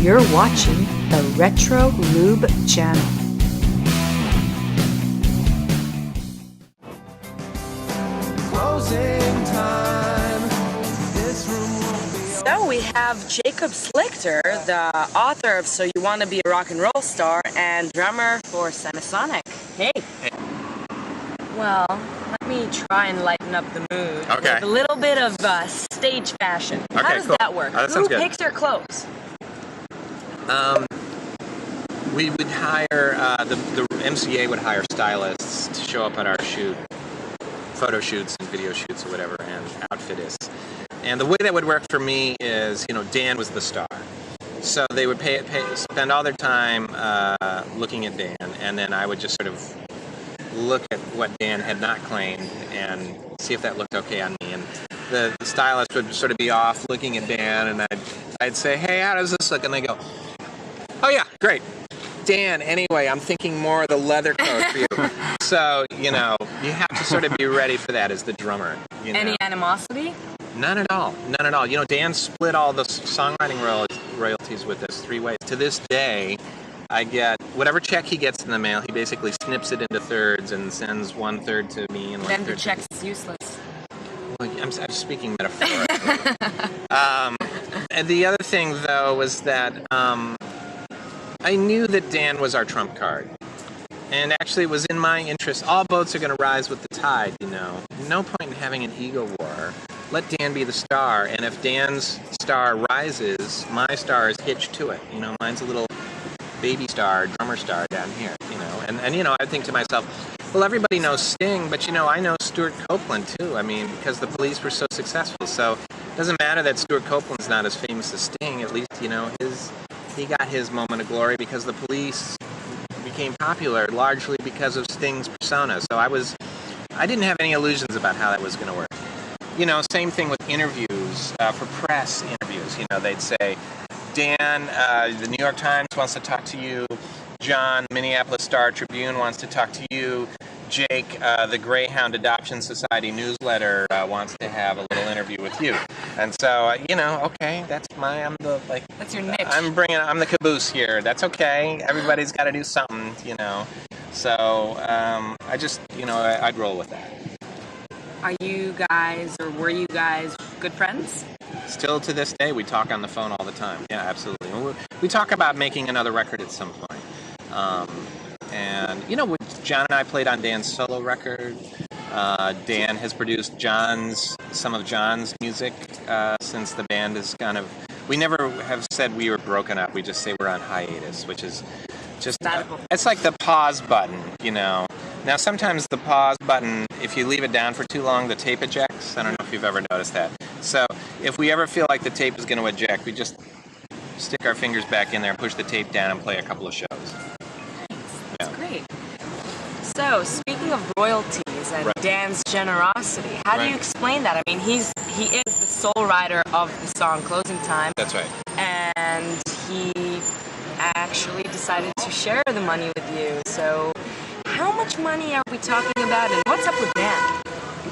You're watching the Retro Lube channel. Closing time. This room won't be So we have Jacob Slichter, the author of So You Want to Be a Rock and Roll Star and drummer for Semisonic. Hey. Well, let me try and lighten up the mood Okay. with a little bit of stage fashion. Okay, How does cool. that work? That Who sounds good. picks your clothes? We would hire, the MCA would hire stylists to show up at our photo shoots and video shoots or whatever, and outfit us. And the way that would work for me is, Dan was the star. So they would spend all their time looking at Dan, and then I would just sort of look at what Dan had not claimed and see if that looked okay on me. And the stylist would sort of be off looking at Dan, and I'd say, hey, how does this look? And they go, oh yeah, great. Dan, anyway, I'm thinking more of the leather coat for you. So, you have to sort of be ready for that as the drummer. Any animosity? None at all. None at all. Dan split all the songwriting royalties with us 3 ways. To this day, I get whatever check he gets in the mail, he basically snips it into thirds and sends 1/3 to me and 1/3 Then the check's useless. Well, I'm speaking metaphorically. And the other thing, though, was that I knew that Dan was our trump card. And actually, it was in my interest. All boats are going to rise with the tide, No point in having an ego war. Let Dan be the star. And if Dan's star rises, my star is hitched to it. Mine's a little baby star, drummer star down here, And I think to myself, well, everybody knows Sting, but, I know Stuart Copeland, too. Because the Police were so successful. So it doesn't matter that Stuart Copeland's not as famous as Sting. At least, he got his moment of glory because the Police became popular largely because of Sting's persona. So I didn't have any illusions about how that was going to work. Same thing with interviews, for press interviews. They'd say, Dan, the New York Times wants to talk to you. John, Minneapolis Star-Tribune wants to talk to you. Jake, the Greyhound Adoption Society newsletter wants to have a little interview with you. And so, okay, that's That's your niche. I'm the caboose here. That's okay. Everybody's got to do something, So, I just, I'd roll with that. Are you guys, or were you guys, good friends? Still to this day, we talk on the phone all the time. Yeah, absolutely. We talk about making another record at some point. And, John and I played on Dan's solo record. Dan has produced some of John's music since the band is we never have said we were broken up. We just say we're on hiatus, which is just, it's like the pause button, Now, sometimes the pause button, if you leave it down for too long, the tape ejects. I don't know if you've ever noticed that. So if we ever feel like the tape is going to eject, we just stick our fingers back in there, push the tape down, and play a couple of shows. That's great. So, speaking of royalties and Dan's generosity, how do you explain that? I mean, he is the sole writer of the song Closing Time. That's right. And he actually decided to share the money with you. So, how much money are we talking about, and what's up with Dan?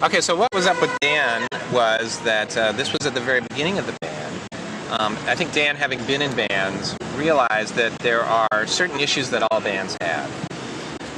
Okay, so what was up with Dan was that this was at the very beginning of the band. I think Dan, having been in bands, realized that there are certain issues that all bands have.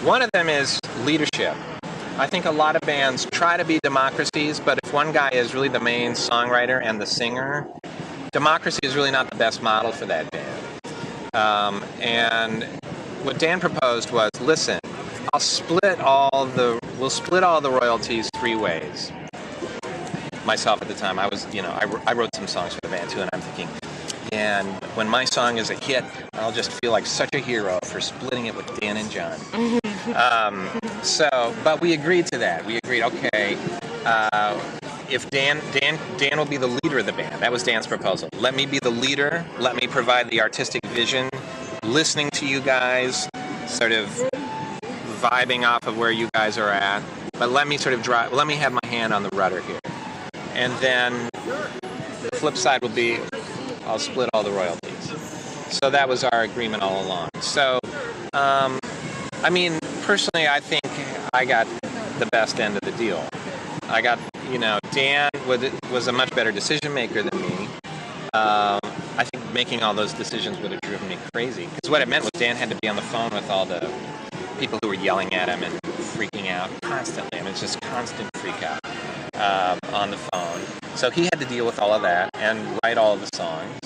One of them is leadership. I think a lot of bands try to be democracies, but if one guy is really the main songwriter and the singer, democracy is really not the best model for that band. And what Dan proposed was, listen, we'll split all the royalties 3 ways. Myself at the time, I wrote some songs for the band too, and I'm thinking, and when my song is a hit, I'll just feel like such a hero for splitting it with Dan and John. But we agreed to that. We agreed, okay, if Dan will be the leader of the band. That was Dan's proposal. Let me be the leader. Let me provide the artistic vision. Listening to you guys, sort of vibing off of where you guys are at. But let me sort of let me have my hand on the rudder here. And then the flip side will be, I'll split all the royalties. So that was our agreement all along. So, personally, I think I got the best end of the deal. I got, Dan was a much better decision maker than me. I think making all those decisions would have driven me crazy. Because what it meant was Dan had to be on the phone with all the people who were yelling at him and freaking out constantly. I mean, it's just constant freak out on the phone. So he had to deal with all of that and write all of the songs.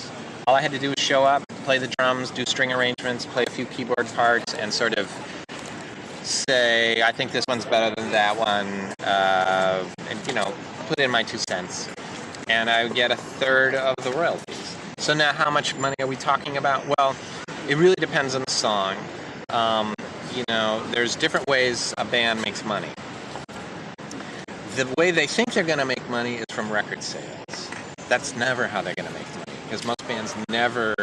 All I had to do was show up, play the drums, do string arrangements, play a few keyboard parts, and sort of say, I think this one's better than that one, and, you know, put in my 2 cents. And I would get a third of the royalties. So now how much money are we talking about? Well, it really depends on the song. You know, there's different ways a band makes money. The way they think they're going to make money is from record sales. That's never how they're going to make money, because most bands never,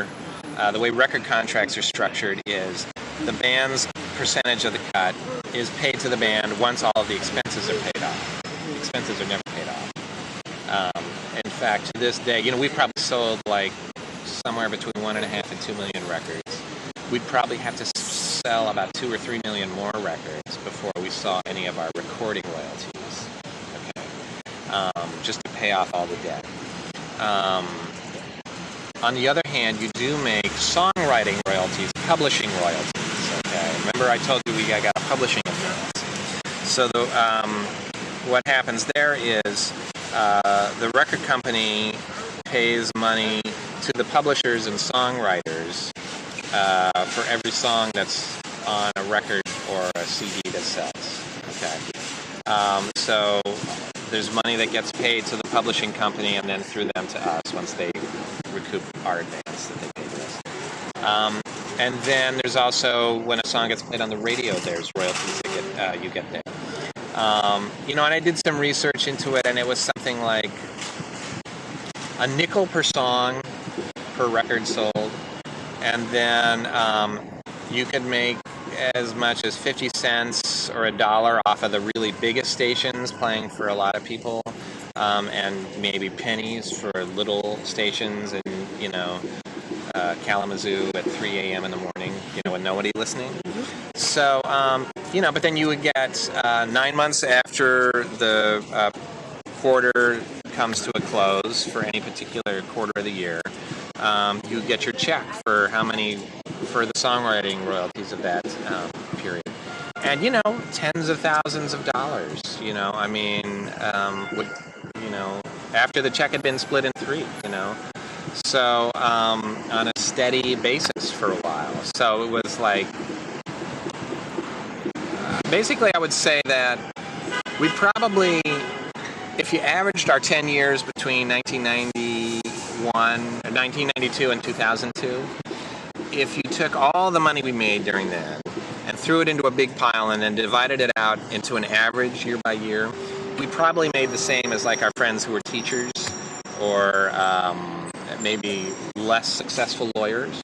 the way record contracts are structured is the band's percentage of the cut is paid to the band once all of the expenses are paid off. The expenses are never paid off. In fact, to this day, you know, we've probably sold like somewhere between 1.5 and 2 million records. We'd probably have to sell about 2 or 3 million more records before we saw any of our recording royalties. Okay, just to pay off all the debt. On the other hand, you do make songwriting royalties, publishing royalties. Okay, remember I told you we got a publishing advance. So what happens there is the record company pays money to the publishers and songwriters for every song that's on a record or a CD that sells. Okay, so there's money that gets paid to the publishing company and then through them to us once they recoup our advance that they paid to us. And then there's also, when a song gets played on the radio, there's royalties that you get there. You know, and I did some research into it, and it was something like a nickel per song per record sold, and then you could make as much as 50 cents or $1 off of the really biggest stations playing for a lot of people, and maybe pennies for little stations in, you know, Kalamazoo at 3 a.m. in the morning, you know, with nobody listening. So, you know, but then you would get 9 months after the quarter comes to a close for any particular quarter of the year, you get your check for how many, for the songwriting royalties of that period. And, you know, tens of thousands of dollars, you know, I mean, you know, after the check had been split in 3, you know. So, on a steady basis for a while. So it was like, basically I would say that we probably, if you averaged our 10 years between 1992 and 2002, if you took all the money we made during that and threw it into a big pile and then divided it out into an average year by year, we probably made the same as like our friends who were teachers or maybe less successful lawyers.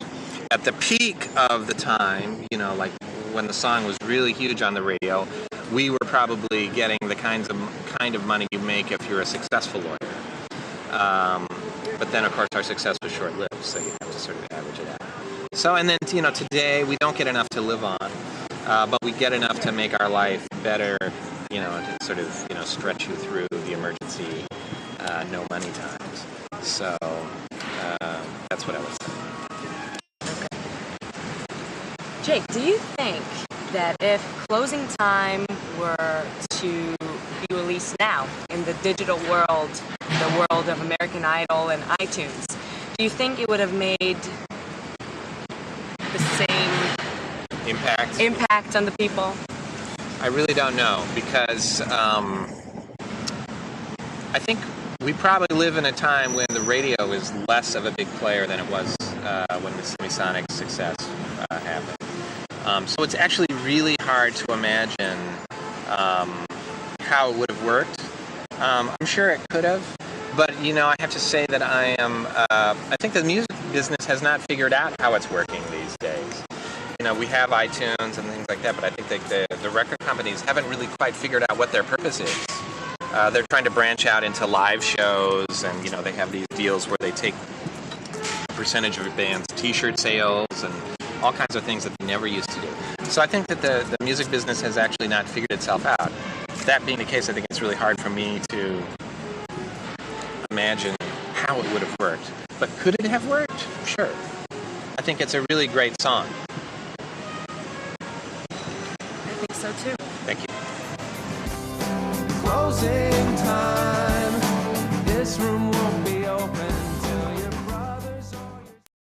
At the peak of the time, you know, like when the song was really huge on the radio, we were probably getting the kind of money you make if you're a successful lawyer. But then, of course, our success was short-lived, so you have to sort of average it out. So, and then, you know, today we don't get enough to live on, but we get enough to make our life better, you know, to sort of, you know, stretch you through the emergency no money times. So, that's what I would say. Jake, do you think that if Closing Time were to be released now in the digital world, the world of American Idol and iTunes, do you think it would have made the same impact on the people? I really don't know, because I think we probably live in a time when the radio is less of a big player than it was when the Semisonic success happened. So it's actually really hard to imagine how it would have worked. I'm sure it could have, but you know, I have to say that I think the music business has not figured out how it's working these days. You know, we have iTunes and things like that, but I think that the record companies haven't really quite figured out what their purpose is. They're trying to branch out into live shows, and you know, they have these deals where they take a percentage of a band's t-shirt sales and all kinds of things that they never used to do. So I think that the music business has actually not figured itself out. That being the case, I think it's really hard for me to imagine how it would have worked. But could it have worked? deserve. I think it's a really great song. I think so too. Thank you. closing time. This room